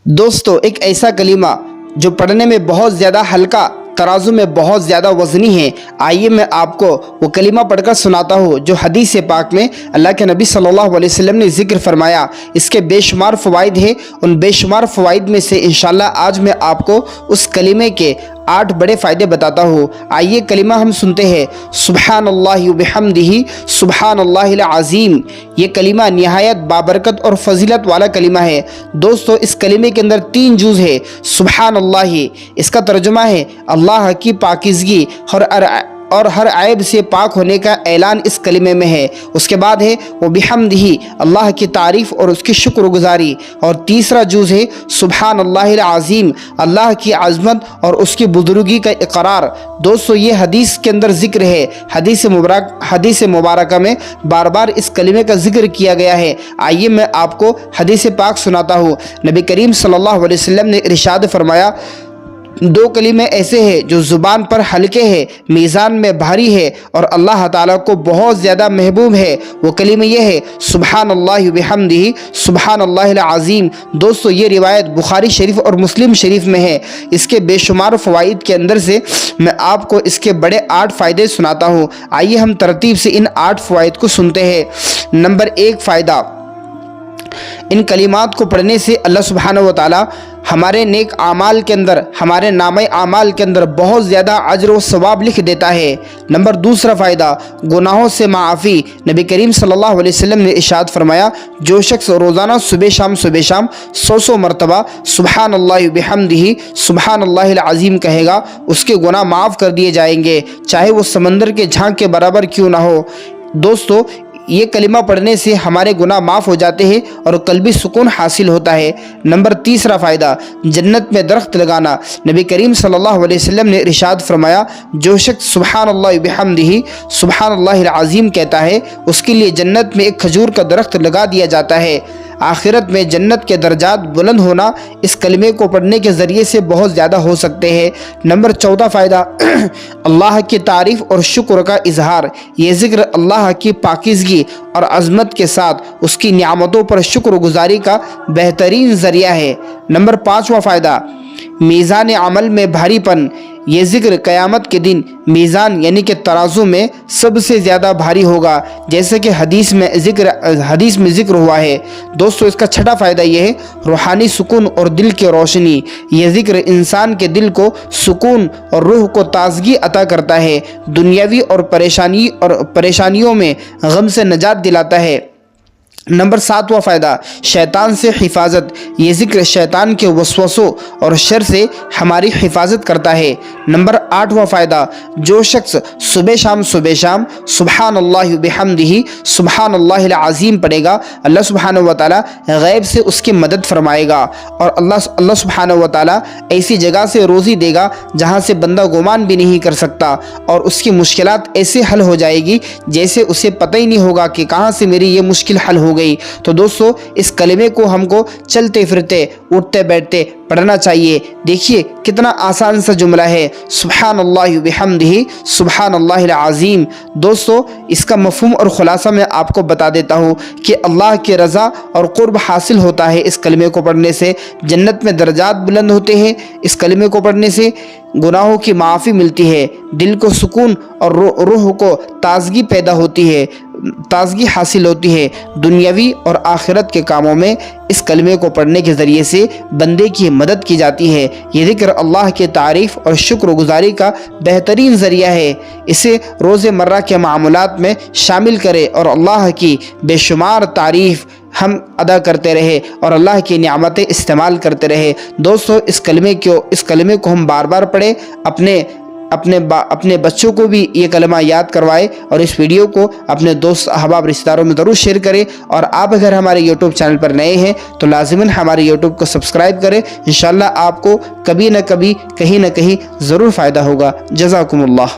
दोस्तों, एक ऐसा कलीमा जो पढ़ने में बहुत ज़्यादा हल्का, तराजू में बहुत ज़्यादा वज़नी है। आइए मैं आपको वो कलीमा पढ़कर सुनाता हूँ जो हदीस पाक में अल्लाह के नबी सल्लल्लाहु अलैहि वसल्लम ने ज़िक्र फरमाया। इसके बेशुमार फ़वाइद हैं। उन बेशुमार फ़वाइद में से इंशाअल्लाह आज मैं आपको उस कलीमे के 8 बड़े फ़ायदे बताता हूँ। आइए कलीमा हम सुनते हैं। सुब्हानल्लाहि व बिहम्दिही सुब्हानल्लाहिल अज़ीम। ये कलीमा निहायत बाबरकत और फजीलत वाला कलीमा है। दोस्तों, इस कलीमे के अंदर 3 जुज़ है। सुब्हानल्लाहि, इसका तर्जुमा है अल्लाह की पाकीज़गी और हर ऐब से पाक होने का ऐलान इस कलीमे में है। उसके बाद है वो बिहम्दिही, अल्लाह की तारीफ़ और उसकी शुक्रगुजारी। और तीसरा जुज़ है सुब्हानल्लाहिल अज़ीम, अल्लाह की अज़मत और उसकी बुज़ुर्गी का इक़रार। दोस्तों, ये हदीस के अंदर ज़िक्र है। हदीस मुबारक में बार बार इस कलीमे का ज़िक्र किया गया है। आइए मैं आपको हदीस पाक सुनाता हूँ। नबी करीम सल्लल्लाहु अलैहि वसल्लम ने इरशाद फरमाया, 2 कलीमे ऐसे हैं जो ज़ुबान पर हल्के हैं, मीज़ान में भारी है और अल्लाह ताला को बहुत ज़्यादा महबूब है। वो कलीमे ये है सुब्हानल्लाहि व बिहम्दिही सुब्हानल्लाहिल अज़ीम। दोस्तों, ये रिवायत बुखारी शरीफ और मुस्लिम शरीफ में है। इसके बेशुमार फ़वाइद के अंदर से मैं आपको इसके बड़े 8 फ़ायदे सुनाता हूँ। आइए हम तरतीब से इन 8 फ़वाइद को सुनते हैं। नंबर 1 फ़ायदा, इन कलिमात को पढ़ने से अल्लाह सुब्हानहू व तआला हमारे नेक आमाल के अंदर, हमारे नामे आमाल के अंदर बहुत ज़्यादा अजर व सवाब लिख देता है। नंबर 2 फ़ायदा, गुनाहों से माफ़ी। नबी करीम सल्लल्लाहु अलैहि वसल्लम ने इरशाद फरमाया, जो शख्स रोज़ाना सुबह शाम 100 मरतबा सुब्हानल्लाहि व बिहम्दिही सुब्हानल्लाहिल अज़ीम कहेगा, उसके गुनाह माफ़ कर दिए जाएंगे, चाहे वो समंदर के झाग के बराबर क्यों ना हो। दोस्तों, ये कलिमा पढ़ने से हमारे गुनाह माफ़ हो जाते हैं और कल्बी सुकून हासिल होता है। नंबर 3 फ़ायदा, जन्नत में दरख्त लगाना। नबी करीम सल्लल्लाहु अलैहि वसल्लम ने इरशाद फरमाया, जो शख्स सुब्हानल्लाहि व बिहम्दिही सुब्हानल्लाहिल अज़ीम कहता है, उसके लिए जन्नत में एक खजूर का दरख्त लगा दिया जाता है। आखिरत में जन्नत के दर्जात बुलंद होना इस कलमे को पढ़ने के ज़रिए से बहुत ज़्यादा हो सकते हैं। नंबर 14 फ़ायदा, अल्लाह की तारीफ़ और शुक्र का इजहार। ये ज़िक्र अल्लाह की पाकीज़गी और अज़मत के साथ उसकी नियामतों पर शुक्रगुजारी का बेहतरीन ज़रिया है। नंबर 5वां फ़ायदा, मीज़ान अमल में भारीपन। ये ज़िक्र क़यामत के दिन मीज़ान यानी कि तराजू में सबसे ज़्यादा भारी होगा, जैसे कि हदीस में ज़िक्र हुआ है। दोस्तों, इसका 6वां फ़ायदा ये है रूहानी सुकून और दिल की रोशनी। ये ज़िक्र इंसान के दिल को सुकून और रूह को ताज़गी अता करता है, दुनियावी और परेशानियों में गम से निजात दिलाता है। नंबर 7वां फ़ायदा, शैतान से हिफाजत। ये ज़िक्र शैतान के वसवसों और शर से हमारी हिफाजत करता है। नंबर 8वां फ़ायदा, जो शख्स सुबह शाम सुब्हानल्लाहि व बिहम्दिही सुब्हानल्लाहिल अज़ीम पढ़ेगा, अल्लाह सुब्हानहू व तआला गैब से उसकी मदद फरमाएगा और अल्लाह सुब्हानहू व तआला ऐसी जगह से रोज़ी देगा जहाँ से बंदा गुमान भी नहीं कर सकता और उसकी मुश्किलात ऐसे हल हो जाएगी जैसे उसे पता ही नहीं होगा कि कहाँ से मेरी ये मुश्किल हल हो गई। तो दोस्तों, इस कलिमे को हमको चलते फिरते, उठते बैठते पढ़ना चाहिए। देखिए कितना आसान सा जुमला है, सुब्हानल्लाहि व बिहम्दिही सुब्हानल्लाहिल अज़ीम। दोस्तों, इसका मफ़हूम और ख़ुलासा मैं आपको बता देता हूँ कि अल्लाह की रज़ा और क़ुर्ब हासिल होता है इस कलिमे को पढ़ने से। जन्नत में दर्जात बुलंद होते हैं इस कलिमे को पढ़ने से। गुनाहों की माफ़ी मिलती है, दिल को सुकून और रूह को ताज़गी पैदा होती है, ताज़गी हासिल होती है। दुनियावी और आखिरत के कामों में इस कलमे को पढ़ने के ज़रिए से बंदे की मदद की जाती है। ये ज़िक्र अल्लाह के तारीफ़ और शुक्रगुजारी का बेहतरीन ज़रिया है। इसे रोज़मर्रा के मामूलात में शामिल करें और अल्लाह की बेशुमार तारीफ़ हम अदा करते रहे और अल्लाह की नियामतें इस्तेमाल करते रहे। दोस्तों, इस कलमे को हम बार बार पढ़ें, अपने बच्चों को भी ये कलमा याद करवाएं और इस वीडियो को अपने दोस्त अहबाब रिश्तेदारों में ज़रूर शेयर करें। और आप अगर हमारे यूट्यूब चैनल पर नए हैं तो लाज़िमन हमारे यूट्यूब को सब्सक्राइब करें। इंशाअल्लाह आपको कभी न कभी कहीं न कहीं ज़रूर फ़ायदा होगा। जज़ाकुमुल्लाह।